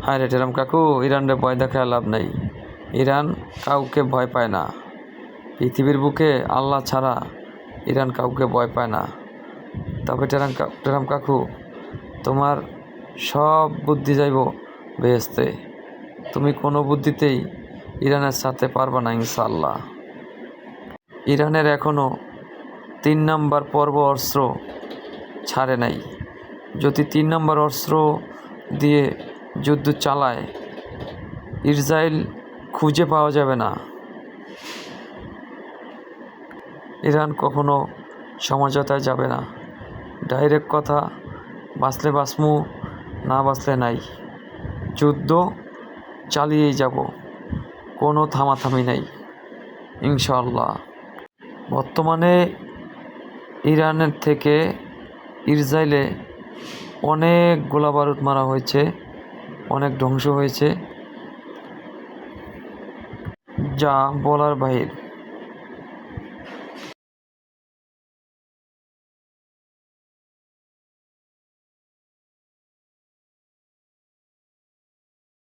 হায় রে টেরাম কাকু, ইরানরে ভয় দেখায় লাভ নাই। ইরান কাউকে ভয় পায় না। পৃথিবীর বুকে আল্লাহ ছাড়া ইরান কাউকে ভয় পায় না। তবে টেরাম কাকু, তোমার সব বুদ্ধি যাইব বেহেস্তে। তুমি কোনো বুদ্ধিতেই ইরানের সাথে পারবা না ইনশাআল্লাহ। ইরানের এখনও 3 নম্বর পর্ব অস্ত্র ছাড়ে নাই। যদি 3 নম্বর অস্ত্র দিয়ে যুদ্ধ চালায়, ইসরায়েল খুঁজে পাওয়া যাবে না। ইরান কখনো সমঝোতায় যাবে না। ডাইরেক্ট কথা, বাঁচলে বাঁচমু, না বাঁচলে নাই। যুদ্ধ চালিয়েই যাব, কোনো থামাথামি নাই ইনশাআল্লাহ। বর্তমানে ইরানের থেকে ইসরায়েলে অনেক গোলাবারুদ মারা হয়েছে, অনেক ধ্বংস হয়েছে, যা বলার বাহির।